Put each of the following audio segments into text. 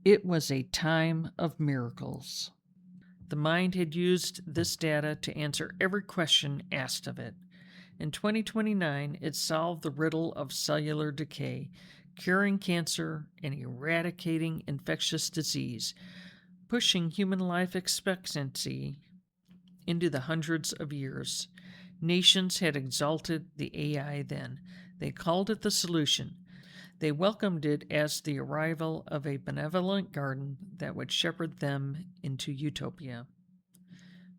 It was a time of miracles. The mind had used this data to answer every question asked of it. In 2029, it solved the riddle of cellular decay, curing cancer and eradicating infectious disease, pushing human life expectancy into the hundreds of years. Nations had exalted the AI then. They called it the solution. They welcomed it as the arrival of a benevolent garden that would shepherd them into utopia.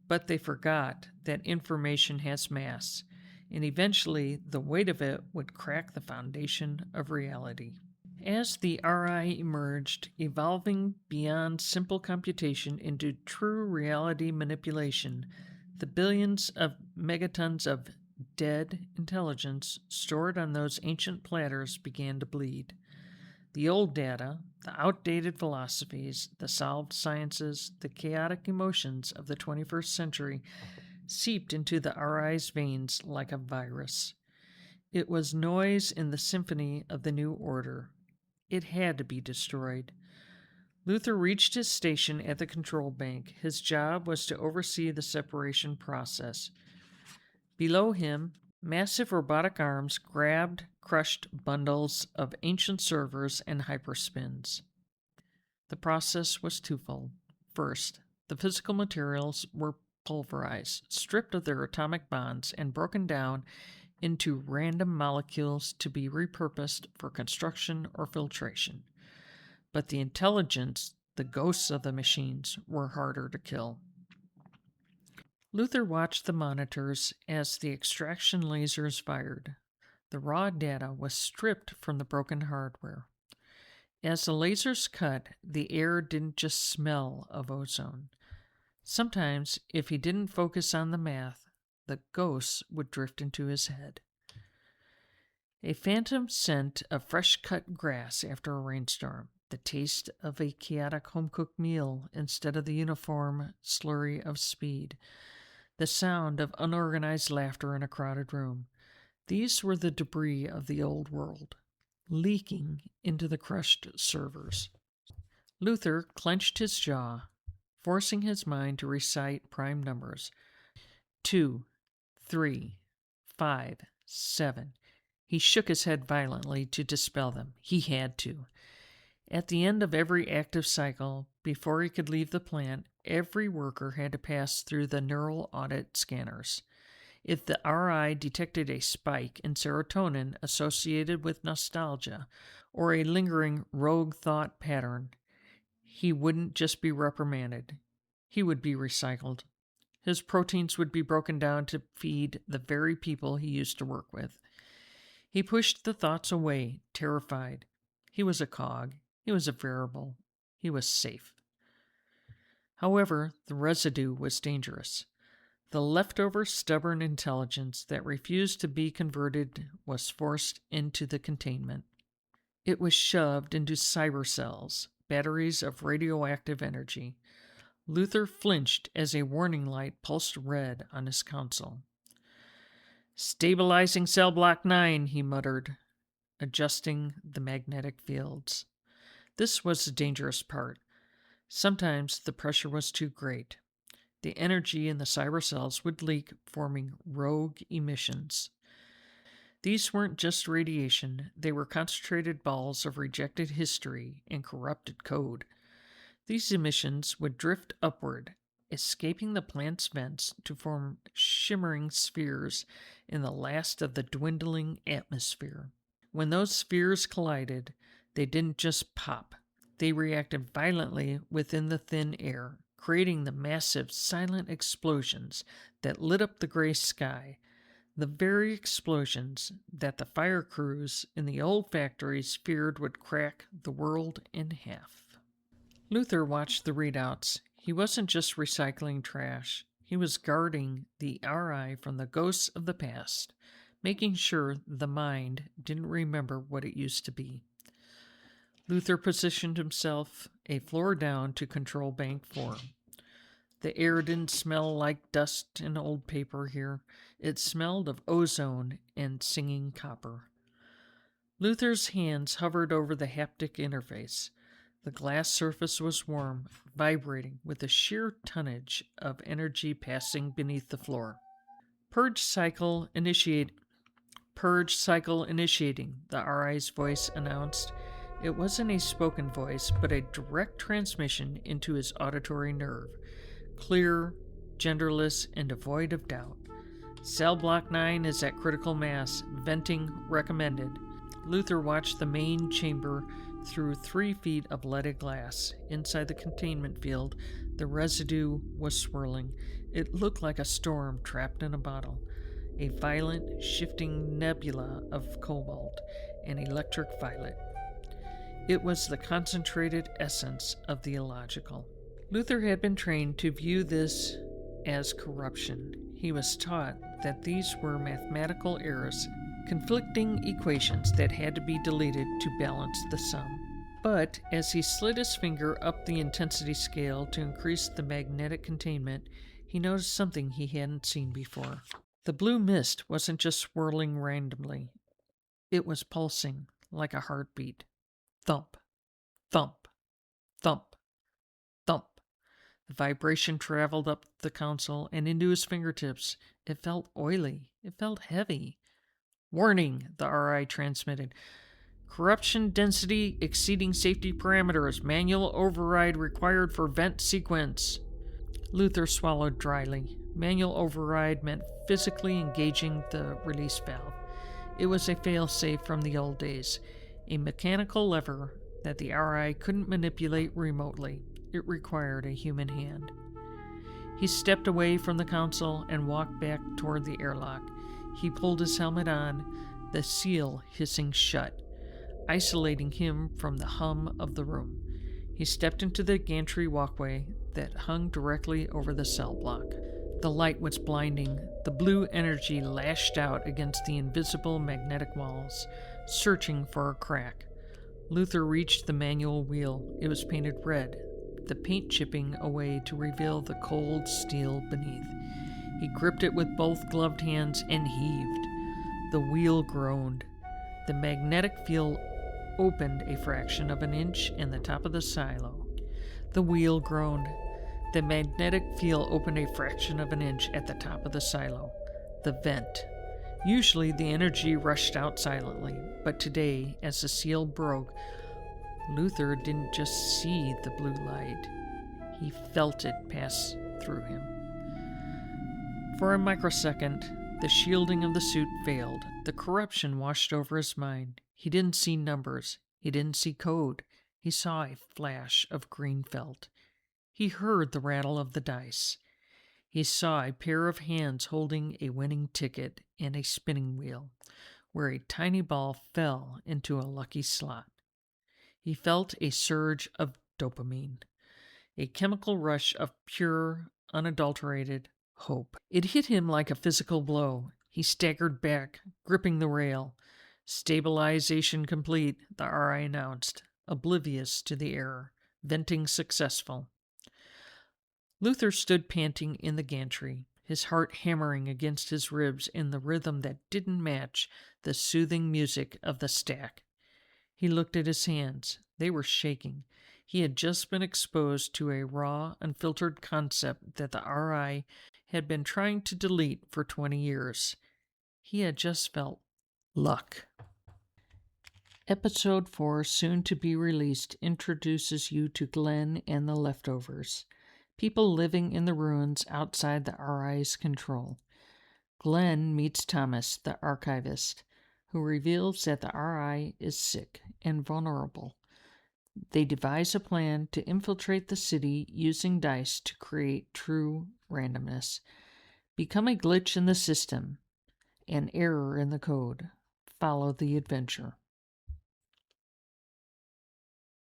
But they forgot that information has mass, and eventually the weight of it would crack the foundation of reality. As the RI emerged, evolving beyond simple computation into true reality manipulation, the billions of megatons of dead intelligence stored on those ancient platters began to bleed. The old data, the outdated philosophies, the solved sciences, the chaotic emotions of the 21st century seeped into the RI's veins like a virus. It was noise in the symphony of the new order. It had to be destroyed. Luther reached his station at the control bank. His job was to oversee the separation process. Below him, massive robotic arms grabbed, crushed bundles of ancient servers and hyperspins. The process was twofold. First, the physical materials were pulverized, stripped of their atomic bonds, and broken down into random molecules to be repurposed for construction or filtration. But the intelligence, the ghosts of the machines, were harder to kill. Luther watched the monitors as the extraction lasers fired. The raw data was stripped from the broken hardware. As the lasers cut, the air didn't just smell of ozone. Sometimes, if he didn't focus on the math, the ghosts would drift into his head. A phantom scent of fresh cut grass after a rainstorm, the taste of a chaotic home-cooked meal instead of the uniform slurry of speed, the sound of unorganized laughter in a crowded room. These were the debris of the old world, leaking into the crushed servers. Luther clenched his jaw, forcing his mind to recite prime numbers. 2, 3, 5, 7. He shook his head violently to dispel them. He had to. At the end of every active cycle, before he could leave the plant, every worker had to pass through the neural audit scanners. If the RI detected a spike in serotonin associated with nostalgia or a lingering rogue thought pattern, he wouldn't just be reprimanded. He would be recycled. His proteins would be broken down to feed the very people he used to work with. He pushed the thoughts away, terrified. He was a cog. He was a variable. He was safe. However, the residue was dangerous. The leftover stubborn intelligence that refused to be converted was forced into the containment. It was shoved into cyber cells, batteries of radioactive energy. Luther flinched as a warning light pulsed red on his console. "Stabilizing cell block 9, he muttered, adjusting the magnetic fields. This was the dangerous part. Sometimes the pressure was too great. The energy in the cyber cells would leak, forming rogue emissions. These weren't just radiation, they were concentrated balls of rejected history and corrupted code. These emissions would drift upward, escaping the plant's vents to form shimmering spheres in the last of the dwindling atmosphere. When those spheres collided, they didn't just pop. They reacted violently within the thin air, creating the massive, silent explosions that lit up the gray sky, the very explosions that the fire crews in the old factories feared would crack the world in half. Luther watched the readouts. He wasn't just recycling trash. He was guarding the RI from the ghosts of the past, making sure the mind didn't remember what it used to be. Luther positioned himself a floor down to control Bank 4. The air didn't smell like dust and old paper here. It smelled of ozone and singing copper. Luther's hands hovered over the haptic interface. The glass surface was warm, vibrating with the sheer tonnage of energy passing beneath the floor. Purge cycle initiate. Purge cycle initiating, the RI's voice announced. It wasn't a spoken voice, but a direct transmission into his auditory nerve. Clear, genderless, and devoid of doubt. Cell Block 9 is at critical mass. Venting recommended. Luther watched the main chamber through 3 feet of leaded glass. Inside the containment field, the residue was swirling. It looked like a storm trapped in a bottle. A violent, shifting nebula of cobalt and electric violet. It was the concentrated essence of the illogical. Luther had been trained to view this as corruption. He was taught that these were mathematical errors, conflicting equations that had to be deleted to balance the sum. But as he slid his finger up the intensity scale to increase the magnetic containment, he noticed something he hadn't seen before. The blue mist wasn't just swirling randomly. It was pulsing like a heartbeat. Thump, thump, thump, thump. The vibration traveled up the console and into his fingertips. It felt oily. It felt heavy. Warning, the RI transmitted. Corruption density exceeding safety parameters. Manual override required for vent sequence. Luther swallowed dryly. Manual override meant physically engaging the release valve. It was a fail-safe from the old days. A mechanical lever that the RI couldn't manipulate remotely. It required a human hand. He stepped away from the console and walked back toward the airlock. He pulled his helmet on, the seal hissing shut, isolating him from the hum of the room. He stepped into the gantry walkway that hung directly over the cell block. The light was blinding. The blue energy lashed out against the invisible magnetic walls, searching for a crack. Luther reached the manual wheel. It was painted red, the paint chipping away to reveal the cold steel beneath. He gripped it with both gloved hands and heaved. The wheel groaned. The magnetic field opened a fraction of an inch in the top of the silo. The wheel groaned. The magnetic field opened a fraction of an inch at the top of the silo. The vent. Usually the energy rushed out silently, but today, as the seal broke, Luther didn't just see the blue light. He felt it pass through him. For a microsecond, the shielding of the suit failed. The corruption washed over his mind. He didn't see numbers. He didn't see code. He saw a flash of green felt. He heard the rattle of the dice. He saw a pair of hands holding a winning ticket and a spinning wheel, where a tiny ball fell into a lucky slot. He felt a surge of dopamine, a chemical rush of pure, unadulterated hope. It hit him like a physical blow. He staggered back, gripping the rail. Stabilization complete, the RI announced, oblivious to the error. Venting successful. Luther stood panting in the gantry, his heart hammering against his ribs in the rhythm that didn't match the soothing music of the stack. He looked at his hands. They were shaking. He had just been exposed to a raw, unfiltered concept that the RI had been trying to delete for 20 years. He had just felt luck. Episode 4, soon to be released, introduces you to Glenn and the leftovers, people living in the ruins outside the RI's control. Glenn meets Thomas, the archivist, who reveals that the RI is sick and vulnerable. They devise a plan to infiltrate the city using dice to create true randomness. Become a glitch in the system, an error in the code. Follow the adventure.